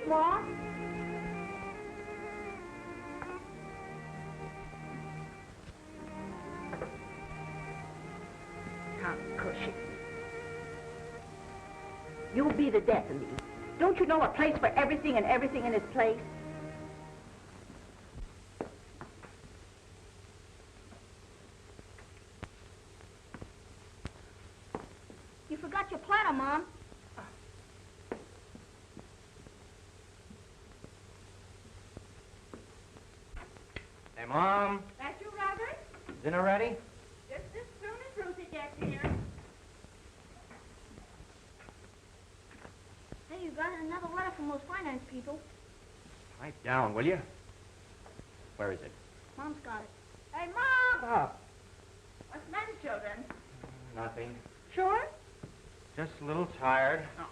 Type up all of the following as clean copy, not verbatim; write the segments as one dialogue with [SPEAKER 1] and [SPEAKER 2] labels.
[SPEAKER 1] Ma? How cushy. You'll be the death of me. Don't you know a place for everything and everything in its place?
[SPEAKER 2] You forgot your platter, Mom.
[SPEAKER 3] Hey, Mom.
[SPEAKER 1] That you, Robert?
[SPEAKER 3] Dinner ready?
[SPEAKER 1] Just as soon as Ruthie gets here.
[SPEAKER 2] Hey, you got another letter from those finance people.
[SPEAKER 3] Pipe down, will you? Where is it?
[SPEAKER 2] Mom's got it.
[SPEAKER 1] Hey, Mom!
[SPEAKER 3] Stop.
[SPEAKER 1] What's the matter, children?
[SPEAKER 3] Nothing.
[SPEAKER 1] Sure?
[SPEAKER 3] Just a little tired.
[SPEAKER 1] Oh.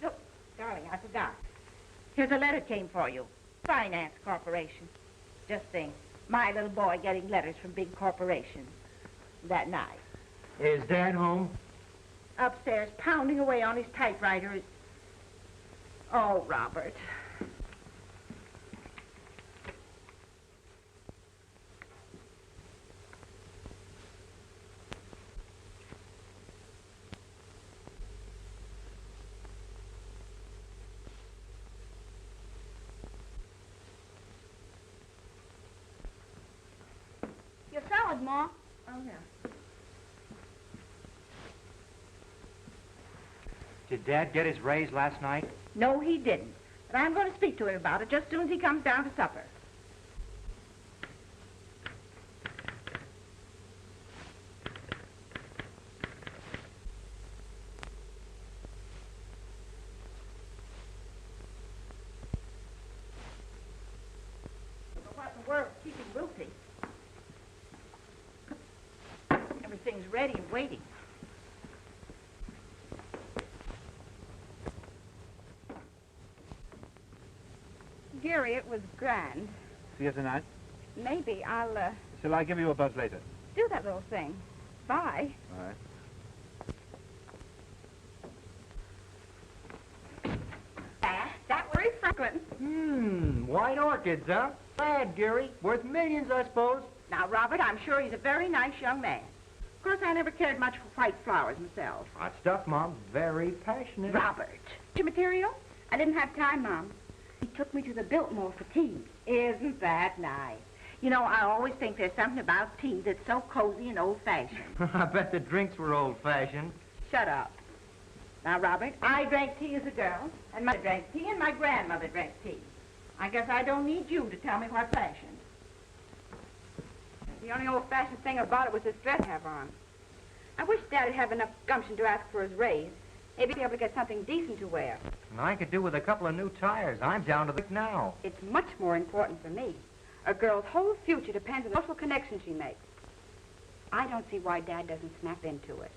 [SPEAKER 1] Look, darling, I forgot. Here's a letter came for you. Finance Corporation. Just think, my little boy getting letters from big corporations. That night.
[SPEAKER 3] Is Dad home?
[SPEAKER 1] Upstairs, pounding away on his typewriter. Oh, Robert.
[SPEAKER 2] Your salad, Ma.
[SPEAKER 1] Oh, yeah.
[SPEAKER 3] Did Dad get his raise last night?
[SPEAKER 1] No, he didn't. But I'm going to speak to him about it just as soon as he comes down to supper. What in the world is keeping Ruthie? Everything's ready and waiting. Gary, it was grand.
[SPEAKER 4] See you tonight.
[SPEAKER 1] Maybe I'll,
[SPEAKER 4] Shall I give you a buzz later?
[SPEAKER 1] do that little thing. Bye.
[SPEAKER 4] All right.
[SPEAKER 1] That was Franklin.
[SPEAKER 3] White orchids, huh? Bad, Gary. Worth millions, I suppose.
[SPEAKER 1] Now, Robert, I'm sure he's a very nice young man. Of course, I never cared much for white flowers myself.
[SPEAKER 3] Hot stuff, Mom. Very passionate.
[SPEAKER 1] Robert. Your material? I didn't have time, Mom. He took me to the Biltmore for tea. Isn't that nice? You know, I always think there's something about tea that's so cozy and old-fashioned.
[SPEAKER 3] I bet the drinks were old-fashioned.
[SPEAKER 1] Shut up. Now, Robert, I drank tea as a girl, and mother drank tea, and my grandmother drank tea. I guess I don't need you to tell me what's fashioned.
[SPEAKER 5] The only old-fashioned thing about it was his dress have on. I wish Dad'd have enough gumption to ask for his raise. Maybe be able to get something decent to wear.
[SPEAKER 3] And I could do with a couple of new tires. I'm down to the now.
[SPEAKER 5] It's much more important for me. A girl's whole future depends on the social connections she makes. I don't see why Dad doesn't snap into it.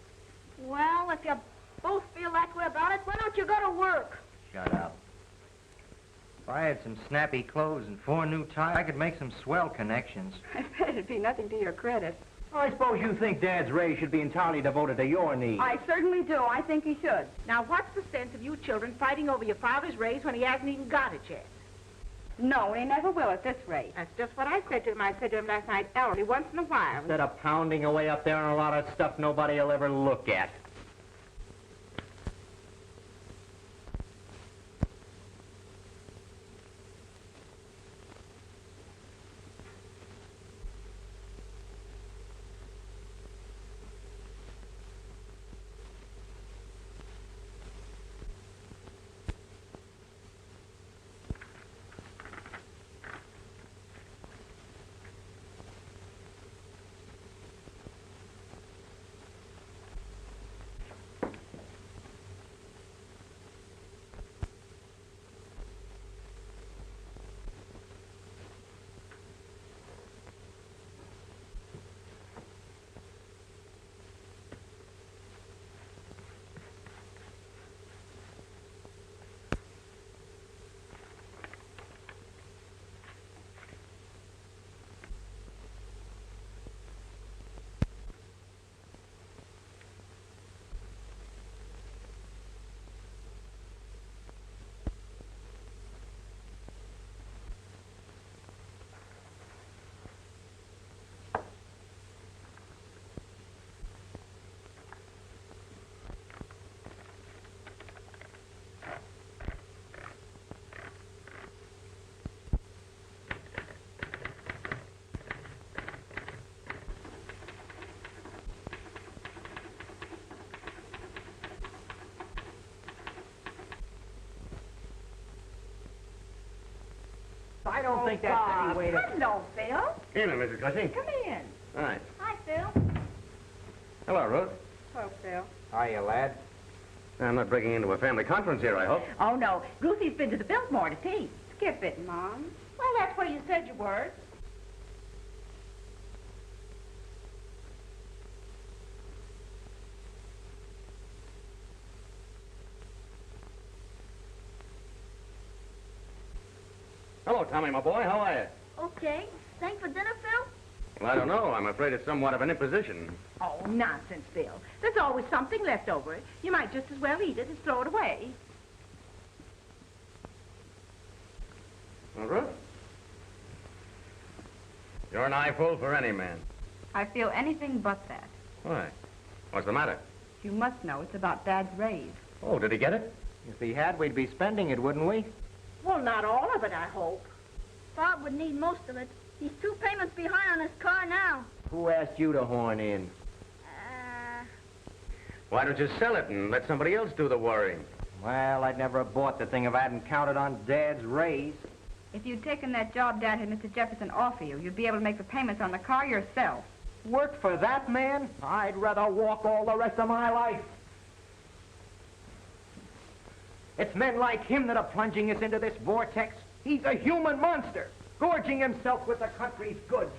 [SPEAKER 2] Well, if you both feel that way about it, why don't you go to work?
[SPEAKER 3] Shut up. If I had some snappy clothes and 4 new tires, I could make some swell connections.
[SPEAKER 5] I bet it'd be nothing to your credit.
[SPEAKER 4] I suppose you think Dad's raise should be entirely devoted to your needs.
[SPEAKER 5] I certainly do. I think he should.
[SPEAKER 1] Now, what's the sense of you children fighting over your father's raise when he hasn't even got it yet?
[SPEAKER 5] No, he never will at this rate.
[SPEAKER 1] That's just what I said to him. I said to him last night, Ellery, once in a while.
[SPEAKER 3] Instead of pounding away up there on a lot of stuff nobody will ever look at. I don't think that's any way to...
[SPEAKER 1] Hello, Phil.
[SPEAKER 4] Evening, Mrs. Cushing.
[SPEAKER 1] Come in.
[SPEAKER 4] Hi.
[SPEAKER 2] Hi, Phil.
[SPEAKER 4] Hello, Ruth.
[SPEAKER 5] Hello, Phil.
[SPEAKER 3] Hiya, lad.
[SPEAKER 4] I'm not breaking into a family conference here, I hope.
[SPEAKER 1] Oh, no. Ruthie's been to the Biltmore to tea.
[SPEAKER 5] Skip it, Mom.
[SPEAKER 1] Well, that's where you said you were.
[SPEAKER 4] Hello, Tommy, my boy. How are you?
[SPEAKER 2] Okay. Staying for dinner, Phil?
[SPEAKER 4] Well, I don't know. I'm afraid it's somewhat of an imposition.
[SPEAKER 1] Oh, nonsense, Phil. There's always something left over. You might just as well eat it as throw it away.
[SPEAKER 4] Well, Ruth? You're an eyeful for any man.
[SPEAKER 5] I feel anything but that.
[SPEAKER 4] Why? What's the matter?
[SPEAKER 5] You must know it's about Dad's raise.
[SPEAKER 4] Oh, did he get it?
[SPEAKER 3] If he had, we'd be spending it, wouldn't we?
[SPEAKER 1] Well, not all of it, I hope.
[SPEAKER 2] Bob would need most of it. He's 2 payments behind on his car now.
[SPEAKER 3] Who asked you to horn in?
[SPEAKER 4] Why don't you sell it and let somebody else do the worrying?
[SPEAKER 3] Well, I'd never have bought the thing if I hadn't counted on Dad's raise.
[SPEAKER 5] If you'd taken that job Dad had Mr. Jefferson offer you, you'd be able to make the payments on the car yourself.
[SPEAKER 3] Work for that man? I'd rather walk all the rest of my life. It's men like him that are plunging us into this vortex. He's a human monster, gorging himself with the country's goods,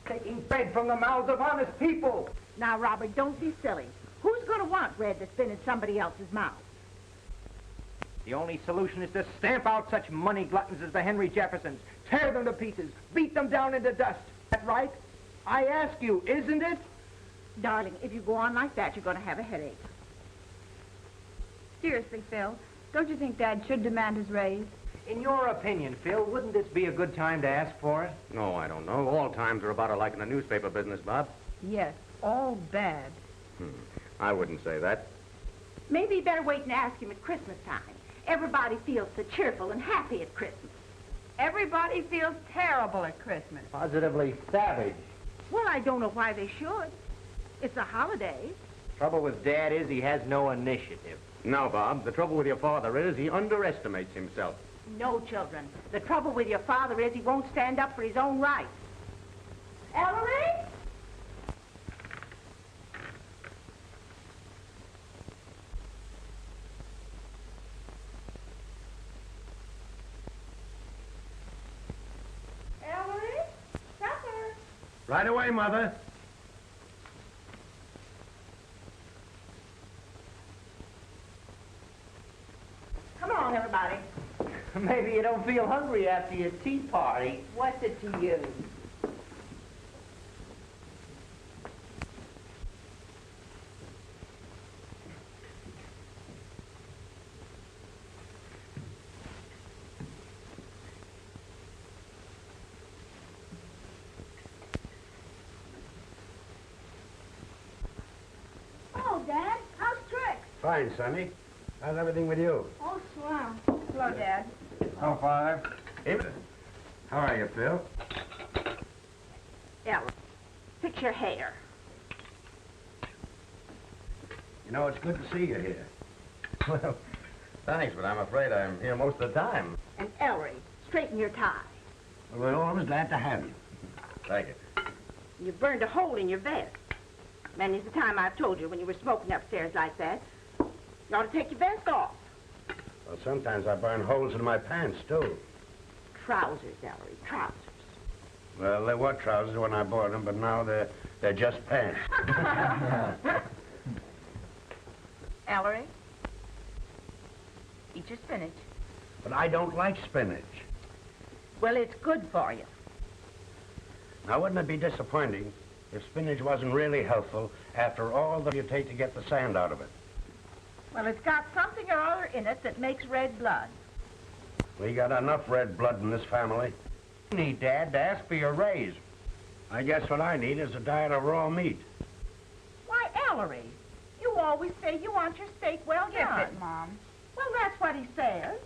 [SPEAKER 3] taking bread from the mouths of honest people.
[SPEAKER 1] Now, Robert, don't be silly. Who's going to want bread that's been in somebody else's mouth?
[SPEAKER 3] The only solution is to stamp out such money gluttons as the Henry Jeffersons, tear them to pieces, beat them down into dust. That right? I ask you, isn't it?
[SPEAKER 1] Darling, if you go on like that, you're going to have a headache.
[SPEAKER 5] Seriously, Phil, don't you think Dad should demand his raise?
[SPEAKER 3] In your opinion, Phil, wouldn't this be a good time to ask for it?
[SPEAKER 4] No, I don't know. All times are about alike in the newspaper business, Bob.
[SPEAKER 5] Yes, all bad.
[SPEAKER 4] I wouldn't say that.
[SPEAKER 1] Maybe you better wait and ask him at Christmas time. Everybody feels so cheerful and happy at Christmas.
[SPEAKER 5] Everybody feels terrible at Christmas.
[SPEAKER 3] Positively savage.
[SPEAKER 1] Well, I don't know why they should. It's a holiday.
[SPEAKER 3] Trouble with Dad is he has no initiative.
[SPEAKER 4] No, Bob. The trouble with your father is he underestimates himself.
[SPEAKER 1] No, children. The trouble with your father is he won't stand up for his own rights. Ellery? Ellery? Supper.
[SPEAKER 4] Right away, Mother.
[SPEAKER 1] Come on, everybody.
[SPEAKER 3] Maybe you don't feel hungry after your tea party.
[SPEAKER 1] What's it to you?
[SPEAKER 2] Oh, Dad, how's Trix?
[SPEAKER 6] Fine, Sonny. How's everything with you?
[SPEAKER 2] Oh, swell.
[SPEAKER 5] Hello, Dad.
[SPEAKER 6] Oh, Father. Evening. How are you, Phil?
[SPEAKER 1] Ella, fix your hair.
[SPEAKER 6] You know, it's good to see you here.
[SPEAKER 4] Well, thanks, but I'm afraid I'm here most of the time.
[SPEAKER 1] And Ellery, straighten your tie.
[SPEAKER 6] Well, we're always glad to have you.
[SPEAKER 4] Thank you.
[SPEAKER 1] You burned a hole in your vest. Many's the time I've told you when you were smoking upstairs like that. You ought to take your vest off.
[SPEAKER 6] Well, sometimes I burn holes in my pants, too.
[SPEAKER 1] Trousers, Ellery, trousers.
[SPEAKER 6] Well, they were trousers when I bought them, but now they're just pants.
[SPEAKER 5] Ellery, eat your spinach.
[SPEAKER 6] But I don't like spinach.
[SPEAKER 1] Well, it's good for you.
[SPEAKER 6] Now, wouldn't it be disappointing if spinach wasn't really helpful after all that you take to get the sand out of it?
[SPEAKER 1] Well, it's got something or other in it that makes red blood.
[SPEAKER 6] We got enough red blood in this family.
[SPEAKER 3] You need, Dad, to ask for your raise.
[SPEAKER 6] I guess what I need is a diet of raw meat.
[SPEAKER 1] Why, Ellery, you always say you want your steak well
[SPEAKER 5] Skip
[SPEAKER 1] done.
[SPEAKER 5] it, Mom.
[SPEAKER 1] Well, that's what he says.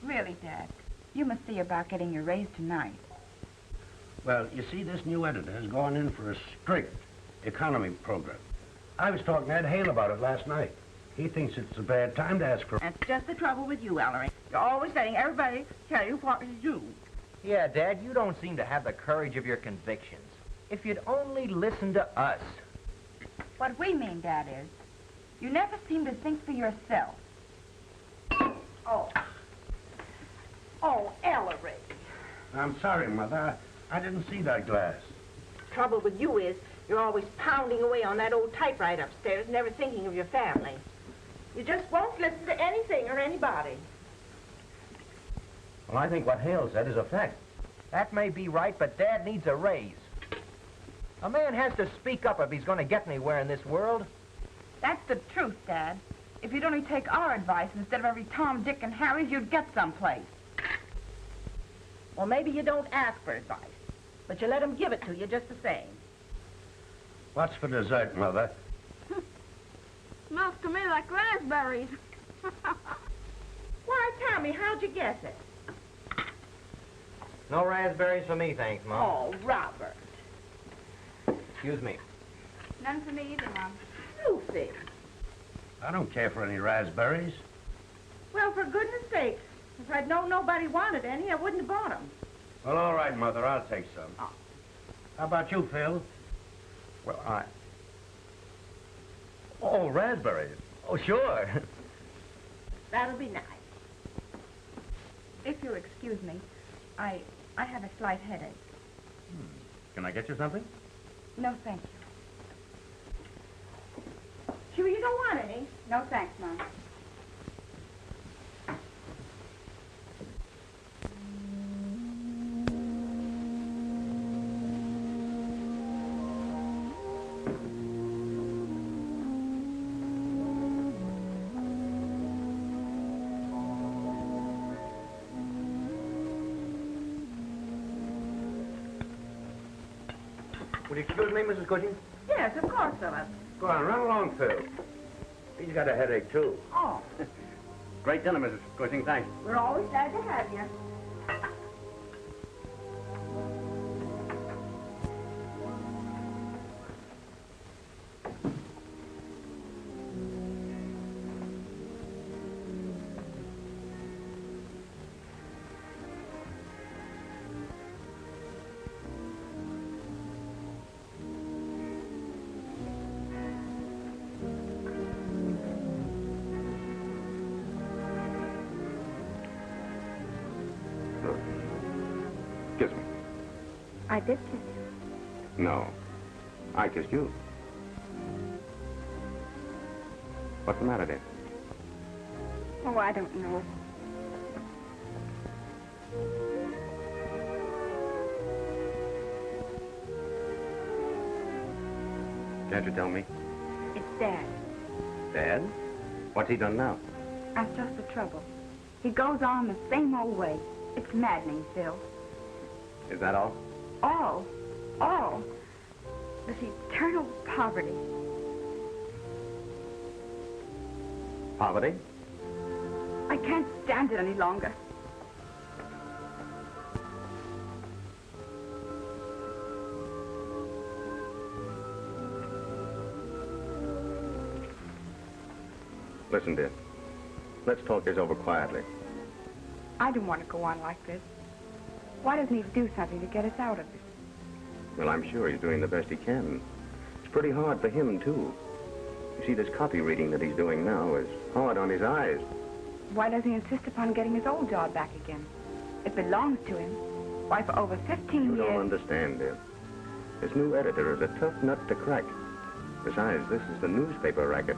[SPEAKER 5] Really, Dad, you must see about getting your raise tonight.
[SPEAKER 6] Well, you see, this new editor has gone in for a strict economy program. I was talking to Ed Hale about it last night. He thinks it's a bad time to ask for...
[SPEAKER 1] That's just the trouble with you, Ellery. You're always letting everybody tell you what to do.
[SPEAKER 3] Yeah, Dad, you don't seem to have the courage of your convictions. If you'd only listen to us.
[SPEAKER 5] What we mean, Dad, is you never seem to think for yourself.
[SPEAKER 1] Oh, Ellery.
[SPEAKER 6] I'm sorry, Mother. I didn't see that glass.
[SPEAKER 1] Trouble with you is you're always pounding away on that old typewriter upstairs, never thinking of your family. You just won't listen to anything or anybody.
[SPEAKER 4] Well, I think what Hale said is a fact.
[SPEAKER 3] That may be right, but Dad needs a raise. A man has to speak up if he's going to get anywhere in this world.
[SPEAKER 5] That's the truth, Dad. If you'd only take our advice instead of every Tom, Dick, and Harry's, you'd get someplace.
[SPEAKER 1] Well, maybe you don't ask for advice, but you let them give it to you just the same.
[SPEAKER 6] What's for dessert, Mother?
[SPEAKER 2] Smells to me like raspberries.
[SPEAKER 1] Why, Tommy, how'd you guess it?
[SPEAKER 3] No raspberries for me, thanks, Mom.
[SPEAKER 1] Oh, Robert.
[SPEAKER 3] Excuse me.
[SPEAKER 5] None for me either, Mom.
[SPEAKER 1] Lucy.
[SPEAKER 6] I don't care for any raspberries.
[SPEAKER 1] Well, for goodness sakes, if I'd known nobody wanted any, I wouldn't have bought them.
[SPEAKER 6] Well, all right, Mother, I'll take some.
[SPEAKER 1] Oh.
[SPEAKER 6] How about you, Phil?
[SPEAKER 4] Well, Oh, raspberries. Oh, sure.
[SPEAKER 1] That'll be nice.
[SPEAKER 5] If you'll excuse me, I have a slight headache.
[SPEAKER 4] Can I get you something?
[SPEAKER 5] No, thank you.
[SPEAKER 1] Sure you don't want any?
[SPEAKER 5] No, thanks, Mom.
[SPEAKER 4] Would you excuse me, Mrs. Cushing?
[SPEAKER 1] Yes, of course, Philip.
[SPEAKER 6] Go on, run along, Phil. He's got a headache, too.
[SPEAKER 1] Oh,
[SPEAKER 4] Great dinner, Mrs. Cushing. Thanks.
[SPEAKER 1] we're always glad to have you.
[SPEAKER 6] Kiss me.
[SPEAKER 5] I did kiss you.
[SPEAKER 6] No. I kissed you. What's the matter, dear?
[SPEAKER 5] Oh, I don't know.
[SPEAKER 6] Can't you tell me?
[SPEAKER 5] It's Dad.
[SPEAKER 6] Dad? What's he done now?
[SPEAKER 5] That's just the trouble. He goes on the same old way. It's maddening, Phil.
[SPEAKER 6] Is that all?
[SPEAKER 5] All. This eternal poverty.
[SPEAKER 6] Poverty?
[SPEAKER 5] I can't stand it any longer.
[SPEAKER 6] Listen, dear. Let's talk this over quietly.
[SPEAKER 5] I don't want to go on like this. Why doesn't he do something to get us out of this?
[SPEAKER 6] Well, I'm sure he's doing the best he can. It's pretty hard for him, too. You see, this copy reading that he's doing now is hard on his eyes.
[SPEAKER 5] Why doesn't he insist upon getting his old job back again? It belongs to him. Why, for over 15
[SPEAKER 6] You
[SPEAKER 5] years...
[SPEAKER 6] don't understand, dear. This new editor is a tough nut to crack. Besides, this is the newspaper racket.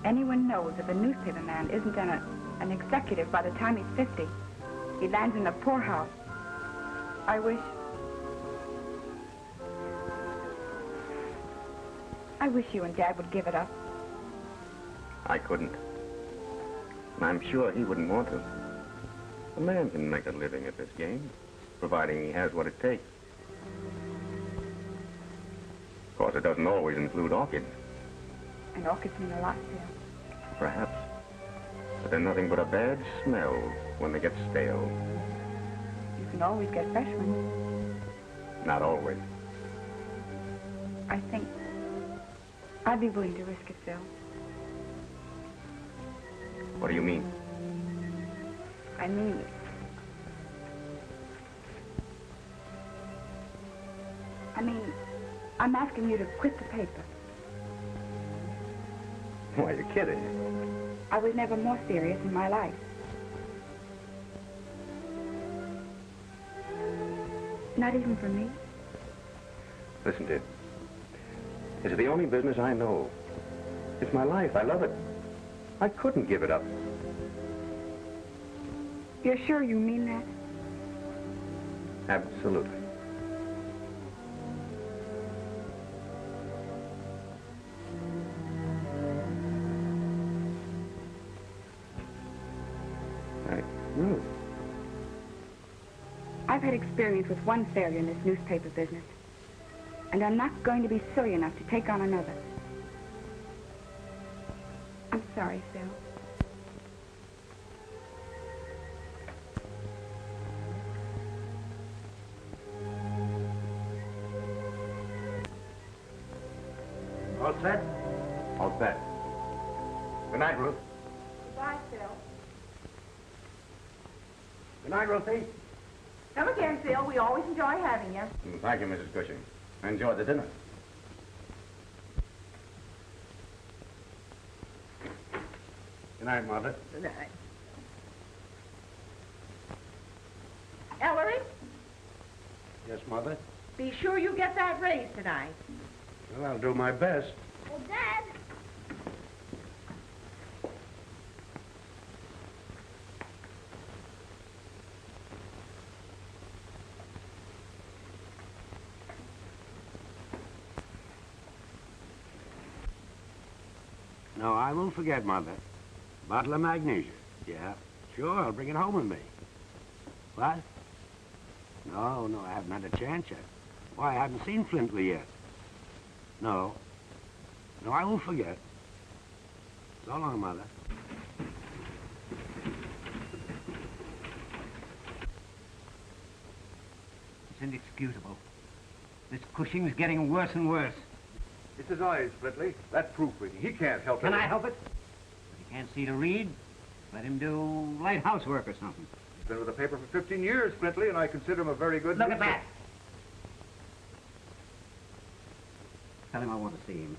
[SPEAKER 5] Anyone knows if a newspaper man isn't an executive by the time he's 50, he lands in a poorhouse. I wish you and Dad would give it up.
[SPEAKER 6] I couldn't. And I'm sure he wouldn't want to. A man can make a living at this game, providing he has what it takes. Of course, it doesn't always include orchids.
[SPEAKER 5] And orchids mean a lot to him.
[SPEAKER 6] Perhaps. But they're nothing but a bad smell when they get stale.
[SPEAKER 5] You can always get fresh ones.
[SPEAKER 6] Not always.
[SPEAKER 5] I think I'd be willing to risk it, Phil.
[SPEAKER 6] What do you mean?
[SPEAKER 5] I mean... I'm asking you to quit the paper.
[SPEAKER 6] Why, you're kidding.
[SPEAKER 5] I was never more serious in my life. Not even for me.
[SPEAKER 6] Listen, dear. It's the only business I know. It's my life. I love it. I couldn't give it up.
[SPEAKER 5] You're sure you mean that?
[SPEAKER 6] Absolutely. Really?
[SPEAKER 5] I've had experience with one failure in this newspaper business. And I'm not going to be silly enough to take on another. I'm sorry, Phil.
[SPEAKER 3] All set?
[SPEAKER 6] All set. Good night, Ruth.
[SPEAKER 1] Goodbye, Phil.
[SPEAKER 3] Good night, Ruthie.
[SPEAKER 1] Come again, Phil. We always enjoy having you.
[SPEAKER 6] Thank you, Mrs. Cushing. I enjoyed the dinner.
[SPEAKER 3] Good night, Mother.
[SPEAKER 1] Good night. Ellery,
[SPEAKER 3] Yes, Mother?
[SPEAKER 1] be sure you get that raise tonight.
[SPEAKER 3] Well, I'll do my best.
[SPEAKER 2] Well, Dad.
[SPEAKER 7] No, I won't forget, Mother. Bottle of magnesia. Yeah, sure, I'll bring it home with me. What? No, I haven't had a chance yet. Why, I haven't seen Flintley yet. No, I won't forget. So long, Mother.
[SPEAKER 3] It's inexcusable. This Cushing's getting worse and worse.
[SPEAKER 8] It's his eyes, Flintley. That proofreading. He can't help it.
[SPEAKER 3] Can I help it? If he can't see to read, let him do light housework or something.
[SPEAKER 8] He's been with the paper for 15 years, Flintley, and I consider him a very good...
[SPEAKER 3] Look at that. Tell him I want to see him.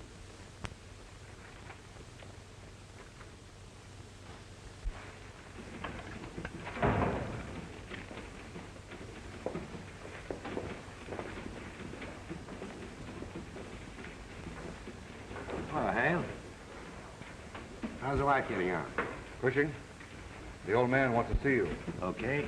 [SPEAKER 7] Oh, Hale. How's the wife getting on?
[SPEAKER 8] Cushing, the old man wants to see you.
[SPEAKER 7] Okay.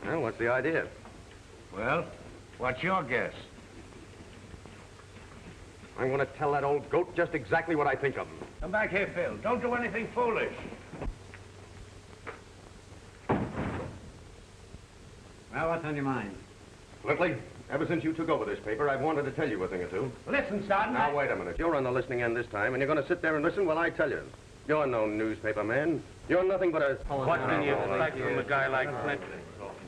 [SPEAKER 6] Well, what's the idea?
[SPEAKER 7] Well, what's your guess?
[SPEAKER 6] I'm going to tell that old goat just exactly what I think of him.
[SPEAKER 7] Come back here, Phil. Don't do anything foolish.
[SPEAKER 3] Well, what's on your mind?
[SPEAKER 6] Flintley, ever since you took over this paper, I've wanted to tell you a thing or two.
[SPEAKER 3] Listen, Sergeant.
[SPEAKER 6] Now, wait a minute. You're on the listening end this time, and you're going to sit there and listen while I tell you. You're no newspaper man. You're nothing but a...
[SPEAKER 9] What can you expect from a guy like Flintley?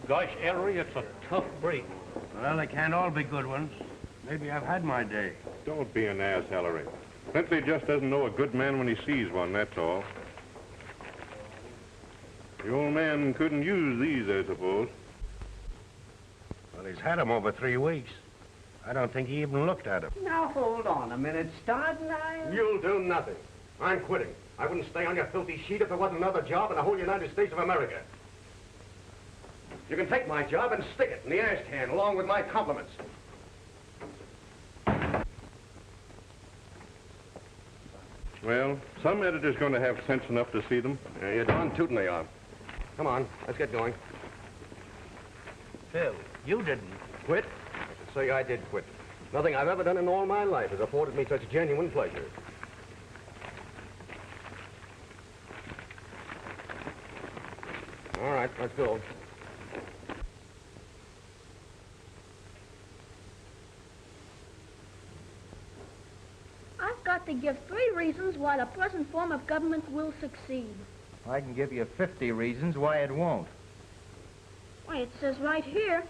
[SPEAKER 9] Gosh, Ellery, it's a tough break.
[SPEAKER 7] Well, they can't all be good ones. Maybe I've had my day.
[SPEAKER 8] Don't be an ass, Ellery. Flintley just doesn't know a good man when he sees one, that's all. The old man couldn't use these, I suppose.
[SPEAKER 7] Well, he's had 'em over 3 weeks. I don't think he even looked at him.
[SPEAKER 3] Now, hold on a minute, Stodden.
[SPEAKER 6] You'll do nothing. I'm quitting. I wouldn't stay on your filthy sheet if there wasn't another job in the whole United States of America. You can take my job and stick it in the ashcan along with my compliments.
[SPEAKER 8] Well, some editor's going to have sense enough to see them.
[SPEAKER 6] Yeah, you're darn tootin' they are. Come on, let's get going.
[SPEAKER 7] Phil, you didn't.
[SPEAKER 6] Quit? I should say I did quit. Nothing I've ever done in all my life has afforded me such genuine pleasure. All right, let's go.
[SPEAKER 2] I've got to give 3 reasons why the present form of government will succeed.
[SPEAKER 3] I can give you 50 reasons why it won't.
[SPEAKER 2] Why, it says right here,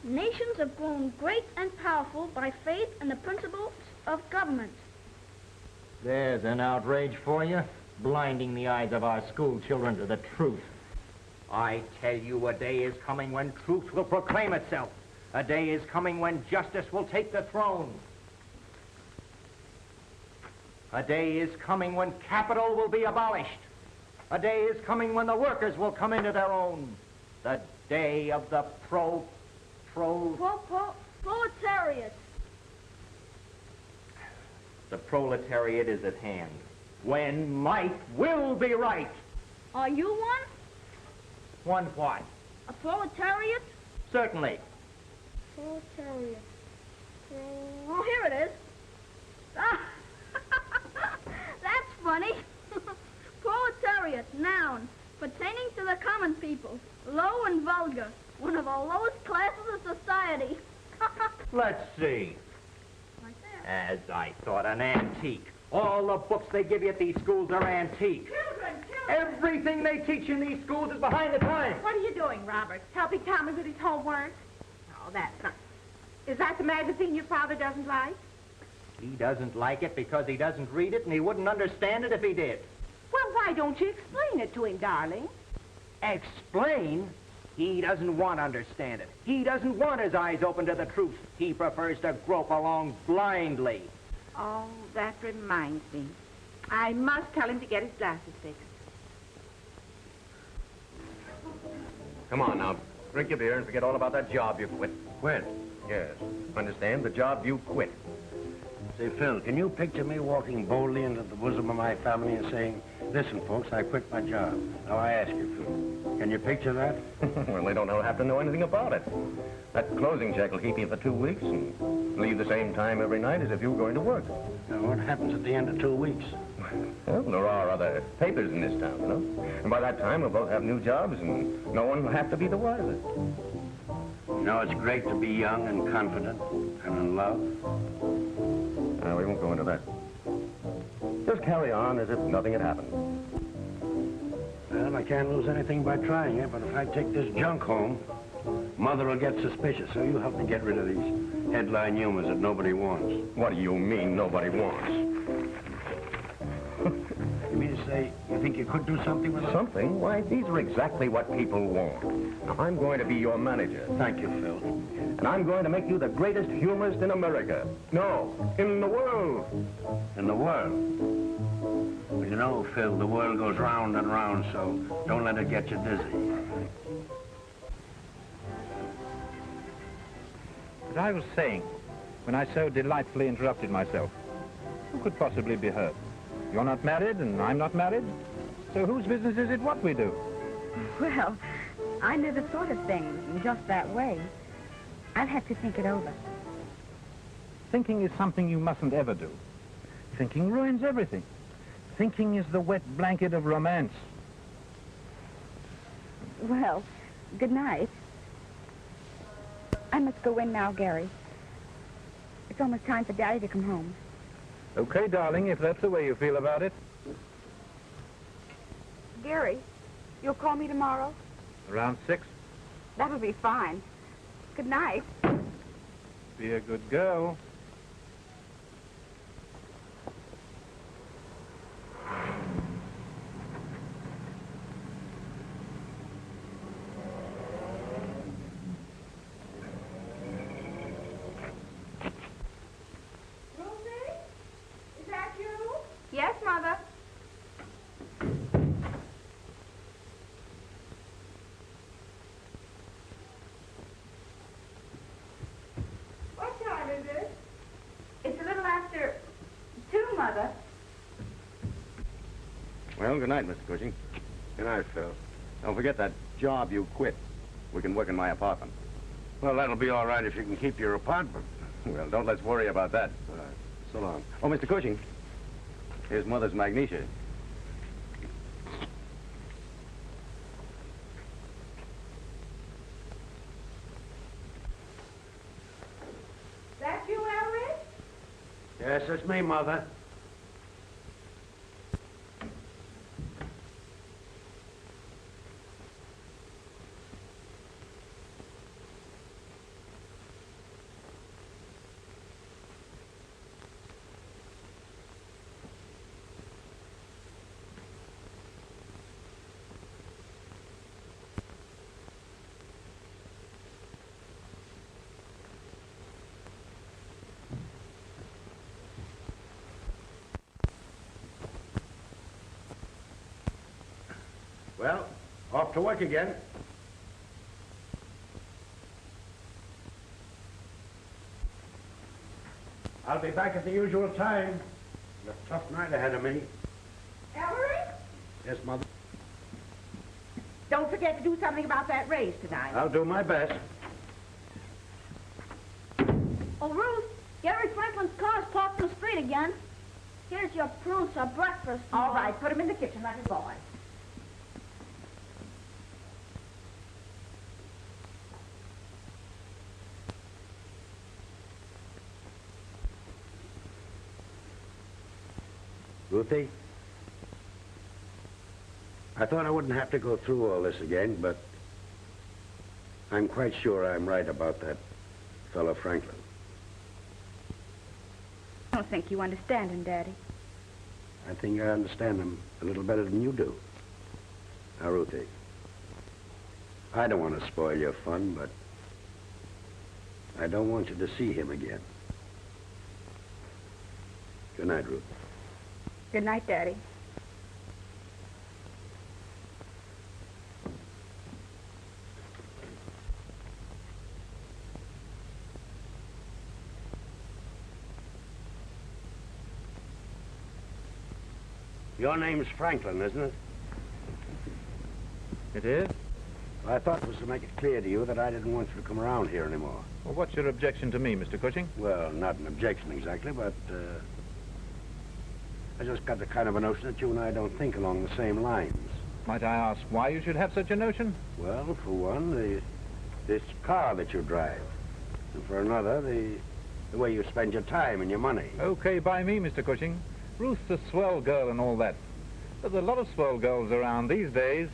[SPEAKER 2] nations have grown great and powerful by faith in the principles of government.
[SPEAKER 3] There's an outrage for you, blinding the eyes of our school children to the truth. I tell you, a day is coming when truth will proclaim itself. A day is coming when justice will take the throne. A day is coming when capital will be abolished. A day is coming when the workers will come into their own. The day of the
[SPEAKER 2] Proletariat.
[SPEAKER 3] The proletariat is at hand. When might will be right.
[SPEAKER 2] Are you one?
[SPEAKER 3] One what?
[SPEAKER 2] A proletariat?
[SPEAKER 3] Certainly.
[SPEAKER 2] Proletariat. Oh, here it is. Ah, that's funny. Proletariat, noun, pertaining to the common people, low and vulgar, one of the lowest classes of society.
[SPEAKER 3] Let's see.
[SPEAKER 2] Right there.
[SPEAKER 3] As I thought, an antique. All the books they give you at these schools are antique.
[SPEAKER 1] Children!
[SPEAKER 3] Everything they teach in these schools is behind the times.
[SPEAKER 1] What are you doing, Robert? Helping Thomas with his homework? Oh, that's not... Is that the magazine your father doesn't like?
[SPEAKER 3] He doesn't like it because he doesn't read it, and he wouldn't understand it if he did.
[SPEAKER 1] Well, why don't you explain it to him, darling?
[SPEAKER 3] Explain? He doesn't want to understand it. He doesn't want his eyes open to the truth. He prefers to grope along blindly.
[SPEAKER 1] Oh, that reminds me. I must tell him to get his glasses fixed.
[SPEAKER 6] Come on now. Drink your beer and forget all about that job you quit.
[SPEAKER 7] Quit?
[SPEAKER 6] Yes. Understand? The job you quit.
[SPEAKER 7] Say, Phil, can you picture me walking boldly into the bosom of my family and saying, listen, folks, I quit my job. Now, I ask you, Phil, can you picture that?
[SPEAKER 6] Well, they don't have to know anything about it. That closing check will keep you for 2 weeks and leave the same time every night as if you were going to work.
[SPEAKER 7] Now, what happens at the end of 2 weeks?
[SPEAKER 6] Well, there are other papers in this town, you know. And by that time, we'll both have new jobs and no one will have to be the wiser.
[SPEAKER 7] You know, it's great to be young and confident and in love.
[SPEAKER 6] We won't go into that. Just carry on as if nothing had happened.
[SPEAKER 7] Well, I can't lose anything by trying it, but if I take this junk home, Mother will get suspicious, so you help me get rid of these headline humors that nobody wants.
[SPEAKER 6] What do you mean nobody wants?
[SPEAKER 7] You mean to say you think you could do something with them?
[SPEAKER 6] Something? Why, these are exactly what people want. Now, I'm going to be your manager.
[SPEAKER 7] Thank you, Phil.
[SPEAKER 6] And I'm going to make you the greatest humorist in America. No, in the world.
[SPEAKER 7] In the world? Well, you know, Phil, the world goes round and round, so don't let it get you dizzy.
[SPEAKER 4] As I was saying, when I so delightfully interrupted myself, who could possibly be hurt? You're not married, and I'm not married. So whose business is it what we do?
[SPEAKER 5] Well, I never thought of things in just that way. I'll have to think it over.
[SPEAKER 4] Thinking is something you mustn't ever do. Thinking ruins everything. Thinking is the wet blanket of romance.
[SPEAKER 5] Well, good night. I must go in now, Gary. It's almost time for Daddy to come home.
[SPEAKER 4] Okay, darling, if that's the way you feel about it.
[SPEAKER 5] Gary, you'll call me tomorrow?
[SPEAKER 4] Around 6.
[SPEAKER 5] That'll be fine. Good night.
[SPEAKER 4] Be a good girl.
[SPEAKER 6] Well, good night, Mr. Cushing.
[SPEAKER 7] Good night, Phil.
[SPEAKER 6] Don't forget that job you quit. We can work in my apartment.
[SPEAKER 7] Well, that'll be all right if you can keep your apartment.
[SPEAKER 6] Well, don't let's worry about that. So long. Oh, Mr. Cushing, here's Mother's magnesia.
[SPEAKER 1] That you, Ellery?
[SPEAKER 7] Yes, it's me, Mother. Well, off to work again. I'll be back at the usual time. A tough night ahead of me.
[SPEAKER 1] Ellery?
[SPEAKER 7] Yes, Mother?
[SPEAKER 1] Don't forget to do something about that raise tonight.
[SPEAKER 7] I'll do my best.
[SPEAKER 2] Oh, Ruth, Gary Franklin's car's parked in the street again. Here's your prunes for breakfast.
[SPEAKER 1] All right, put him in the kitchen like a boy.
[SPEAKER 7] Ruthie? I thought I wouldn't have to go through all this again, but I'm quite sure I'm right about that fellow Franklin.
[SPEAKER 5] I don't think you understand him, Daddy.
[SPEAKER 7] I think I understand him a little better than you do. Now, Ruthie, I don't want to spoil your fun, but I don't want you to see him again. Good night, Ruth.
[SPEAKER 5] Good night, Daddy.
[SPEAKER 7] Your name's Franklin, isn't it?
[SPEAKER 4] It is?
[SPEAKER 7] Well, I thought it was to make it clear to you that I didn't want you to come around here anymore.
[SPEAKER 4] Well, what's your objection to me, Mr. Cushing?
[SPEAKER 7] Well, not an objection exactly, but I just got the kind of a notion that you and I don't think along the same lines.
[SPEAKER 4] Might I ask why you should have such a notion?
[SPEAKER 7] Well, for one, this car that you drive. And for another, the way you spend your time and your money.
[SPEAKER 4] Okay by me, Mr. Cushing. Ruth's a swell girl and all that. There's a lot of swell girls around these days.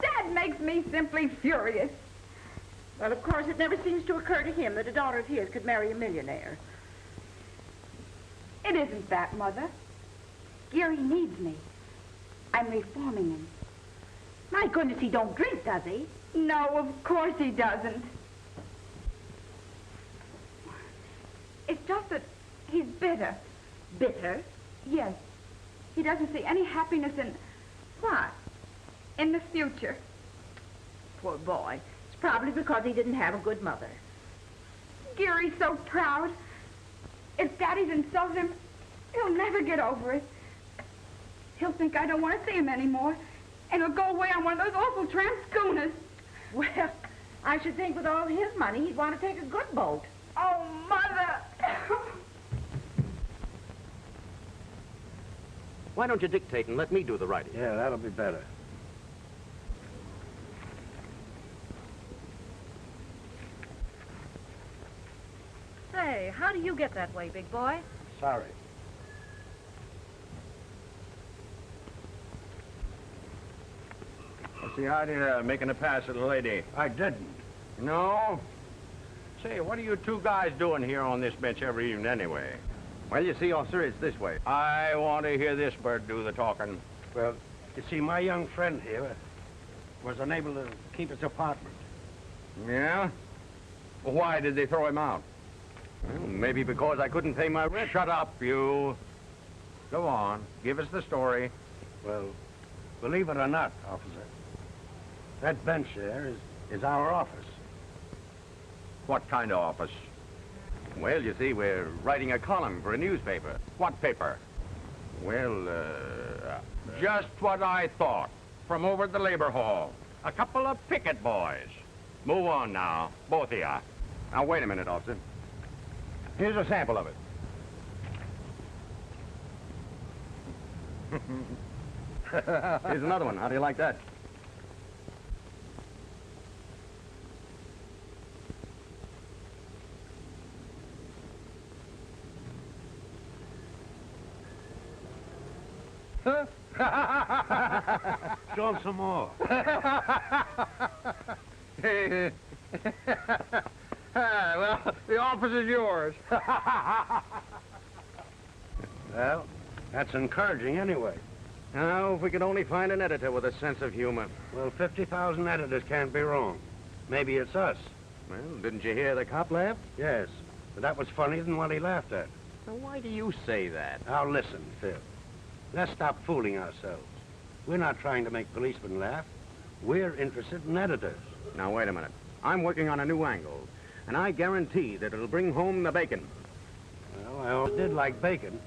[SPEAKER 5] Dad makes me simply furious.
[SPEAKER 1] Well, of course, it never seems to occur to him that a daughter of his could marry a millionaire.
[SPEAKER 5] It isn't that, Mother. Gary needs me. I'm reforming him.
[SPEAKER 1] My goodness, he don't drink, does he?
[SPEAKER 5] No, of course he doesn't. It's just that he's bitter.
[SPEAKER 1] Bitter?
[SPEAKER 5] Yes. He doesn't see any happiness in... What? In the future.
[SPEAKER 1] Poor boy. It's probably because he didn't have a good mother.
[SPEAKER 5] Gary's so proud. If Daddy's insulted him, he'll never get over it. He'll think I don't want to see him anymore, and he'll go away on one of those awful tramp schooners.
[SPEAKER 1] Well, I should think with all his money, he'd want to take a good boat.
[SPEAKER 5] Oh, Mother!
[SPEAKER 6] Why don't you dictate and let me do the writing?
[SPEAKER 7] Yeah, that'll be better.
[SPEAKER 10] Say, how do you get that way, big boy?
[SPEAKER 7] Sorry.
[SPEAKER 3] What's the idea of making a pass at a lady?
[SPEAKER 7] I didn't.
[SPEAKER 3] No? Say, what are you two guys doing here on this bench every evening anyway?
[SPEAKER 6] Well, you see, officer, it's this way.
[SPEAKER 3] I want to hear this bird do the talking.
[SPEAKER 7] Well, you see, my young friend here was unable to keep his apartment.
[SPEAKER 3] Yeah? Well, why did they throw him out?
[SPEAKER 6] Well, maybe because I couldn't pay my rent.
[SPEAKER 3] Shut up, you. Go on. Give us the story.
[SPEAKER 7] Well, believe it or not, officer, that bench there is our office.
[SPEAKER 3] What kind of office?
[SPEAKER 6] Well, you see, we're writing a column for a newspaper.
[SPEAKER 7] What paper?
[SPEAKER 6] Well,
[SPEAKER 7] Just what I thought. From over at the Labor Hall. A couple of picket boys. Move on now, both of ya.
[SPEAKER 6] now wait a minute, officer. Here's a sample of it. Here's another one. How do you like that?
[SPEAKER 7] Show him some more.
[SPEAKER 4] Well, the office is yours.
[SPEAKER 7] Well, that's encouraging anyway.
[SPEAKER 6] Now, if we could only find an editor with a sense of humor.
[SPEAKER 7] Well, 50,000 editors can't be wrong. Maybe it's us.
[SPEAKER 6] Well, didn't you hear the cop laugh?
[SPEAKER 7] Yes, but that was funnier than what he laughed at.
[SPEAKER 6] Now, why do you say that?
[SPEAKER 7] Now listen, Phil. Let's stop fooling ourselves. We're not trying to make policemen laugh. We're interested in editors.
[SPEAKER 6] Now, wait a minute. I'm working on a new angle, and I guarantee that it'll bring home the bacon.
[SPEAKER 7] Well, I always did like bacon.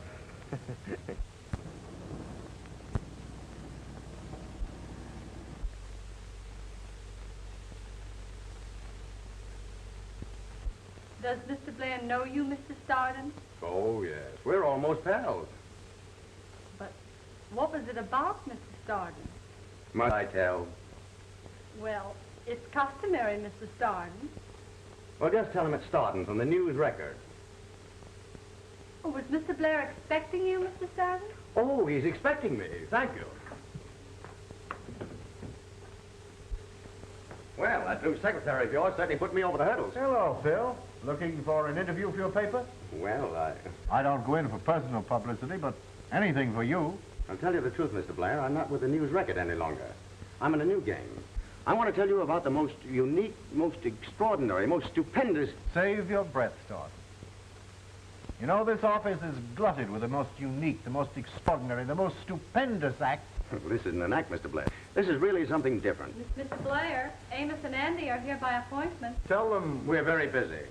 [SPEAKER 2] Does Mr. Blair know you, Mr. Stardon?
[SPEAKER 6] Oh, yes. We're almost pals.
[SPEAKER 2] But what was it about, Mr. Stardon?
[SPEAKER 6] Must I tell?
[SPEAKER 2] Well, it's customary, Mr. Stardon.
[SPEAKER 6] Well, just tell him it's starting from the news record.
[SPEAKER 2] Oh, was Mr. Blair expecting you, Mr. Stardon?
[SPEAKER 6] Oh, he's expecting me. Thank you. Well, that new secretary of yours certainly put me over the hurdles.
[SPEAKER 11] Hello, Phil. Looking for an interview for your paper?
[SPEAKER 6] Well,
[SPEAKER 11] I don't go in for personal publicity, but anything for you.
[SPEAKER 6] I'll tell you the truth, Mr. Blair. I'm not with the news record any longer. I'm in a new game. I want to tell you about the most unique, most extraordinary, most stupendous...
[SPEAKER 11] Save your breath, Stardon. You know, this office is glutted with the most unique, the most extraordinary, the most stupendous act.
[SPEAKER 6] This isn't an act, Mr. Blair. This is really something different.
[SPEAKER 2] Mr. Blair, Amos and Andy are here by appointment.
[SPEAKER 11] Tell them...
[SPEAKER 6] We're very busy.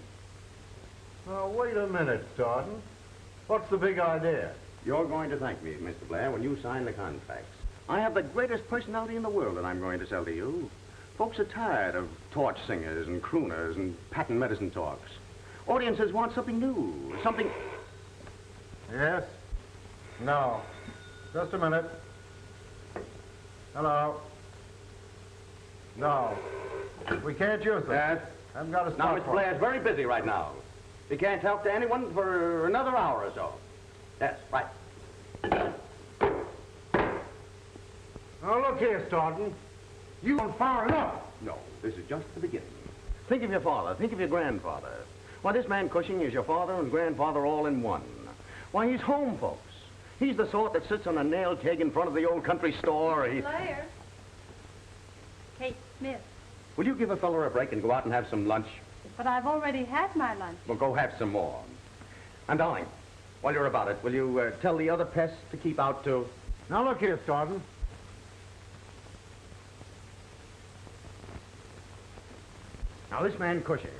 [SPEAKER 11] Now, wait a minute, Stardon. What's the big idea?
[SPEAKER 6] You're going to thank me, Mr. Blair, when you sign the contracts. I have the greatest personality in the world that I'm going to sell to you. Folks are tired of torch singers and crooners and patent medicine talks. Audiences want something new, something...
[SPEAKER 11] Yes? No. Just a minute. Hello? No. We can't use them.
[SPEAKER 6] Yes?
[SPEAKER 11] I've got to
[SPEAKER 6] Now,
[SPEAKER 11] stop
[SPEAKER 6] Mr.
[SPEAKER 11] for
[SPEAKER 6] Blair's very busy right now. He can't talk to anyone for another hour or so. Yes, right.
[SPEAKER 11] Now, look here, Stardon. You went far enough.
[SPEAKER 6] No, this is just the beginning. Think of your father. Think of your grandfather. Why, this man Cushing is your father and grandfather all in one. Why, he's home, folks. He's the sort that sits on a nail keg in front of the old country store.
[SPEAKER 2] Blair. Kate Smith.
[SPEAKER 6] Will you give a fella a break and go out and have some lunch?
[SPEAKER 2] But I've already had my lunch.
[SPEAKER 6] Well, go have some more. And, darling, while you're about it, will you tell the other pests to keep out, too?
[SPEAKER 11] Now, look here, Stardon.
[SPEAKER 6] Now, this man Cushing,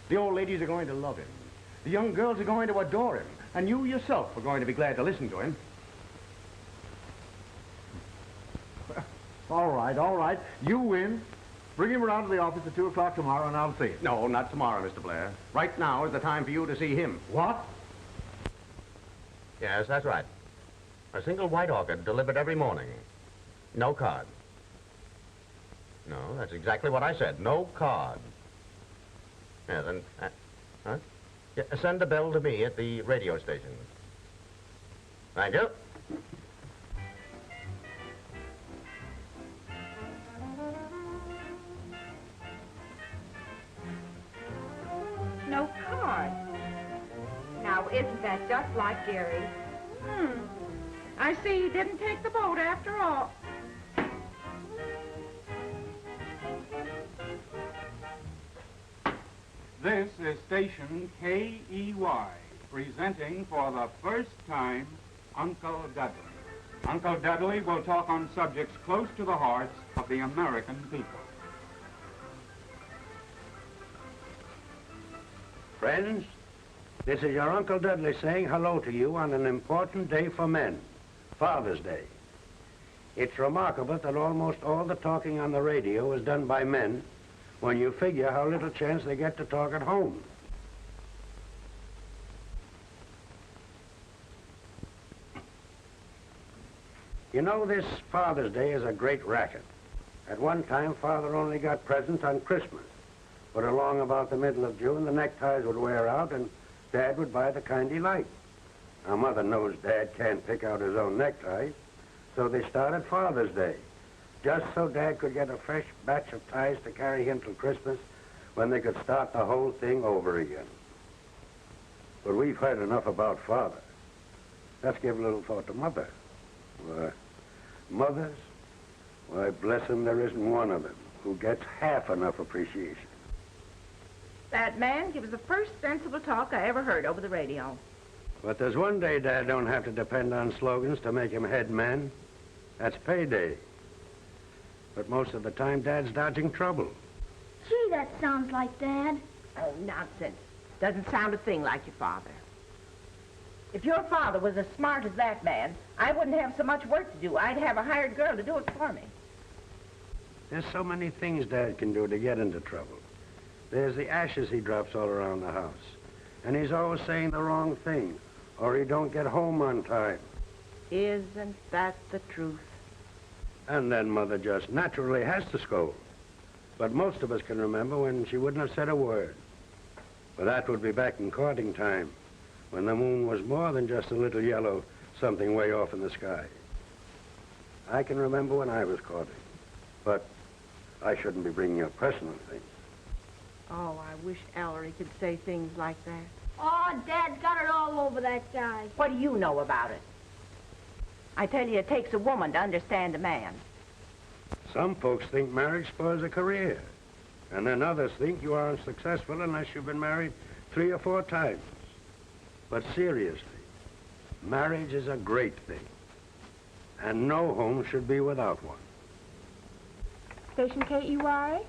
[SPEAKER 6] the old ladies are going to love him. The young girls are going to adore him. And you yourself are going to be glad to listen to him.
[SPEAKER 11] All right. You win. Bring him around to the office at 2 o'clock tomorrow, and I'll see him.
[SPEAKER 6] No, not tomorrow, Mr. Blair. Right now is the time for you to see him.
[SPEAKER 11] What?
[SPEAKER 6] Yes, that's right. A single white orchid delivered every morning. No card. No, that's exactly what I said. No card. Yeah, then... huh? Yeah, send a bill to me at the radio station. Thank you.
[SPEAKER 1] No card. Now, isn't that just like Gary? I see he didn't take the boat after all.
[SPEAKER 12] This is station KEY, presenting for the first time Uncle Dudley. Uncle Dudley will talk on subjects close to the hearts of the American people.
[SPEAKER 7] Friends, This is your Uncle Dudley saying hello to you on an important day for men, Father's Day. It's remarkable that almost all the talking on the radio is done by men when you figure how little chance they get to talk at home. You know, this Father's Day is a great racket. At one time, Father only got presents on Christmas. But along about the middle of June, the neckties would wear out and Dad would buy the kind he liked. Now, Mother knows Dad can't pick out his own neckties, so they started Father's Day, just so Dad could get a fresh batch of ties to carry him till Christmas when they could start the whole thing over again. But we've heard enough about Father. Let's give a little thought to Mother. Why, mothers, why, bless them, there isn't one of them who gets half enough appreciation.
[SPEAKER 1] That man gives the first sensible talk I ever heard over the radio.
[SPEAKER 7] But there's one day Dad don't have to depend on slogans to make him head man. That's payday. But most of the time, Dad's dodging trouble.
[SPEAKER 2] Gee, that sounds like Dad.
[SPEAKER 1] Oh, nonsense. Doesn't sound a thing like your father. If your father was as smart as that man, I wouldn't have so much work to do. I'd have a hired girl to do it for me.
[SPEAKER 7] There's so many things Dad can do to get into trouble. There's the ashes he drops all around the house. And he's always saying the wrong thing, or he don't get home on time.
[SPEAKER 1] Isn't that the truth?
[SPEAKER 7] And then Mother just naturally has to scold. But most of us can remember when she wouldn't have said a word. But that would be back in courting time, when the moon was more than just a little yellow something way off in the sky. I can remember when I was courting, but I shouldn't be bringing up personal things.
[SPEAKER 1] Oh, I wish Ellery could say things like that.
[SPEAKER 2] Oh, Dad's got it all over that guy.
[SPEAKER 1] What do you know about it? I tell you, it takes a woman to understand a man.
[SPEAKER 7] Some folks think marriage spoils a career, and then others think you aren't successful unless you've been married 3 or 4 times. But seriously, marriage is a great thing, and no home should be without one.
[SPEAKER 13] Station KEY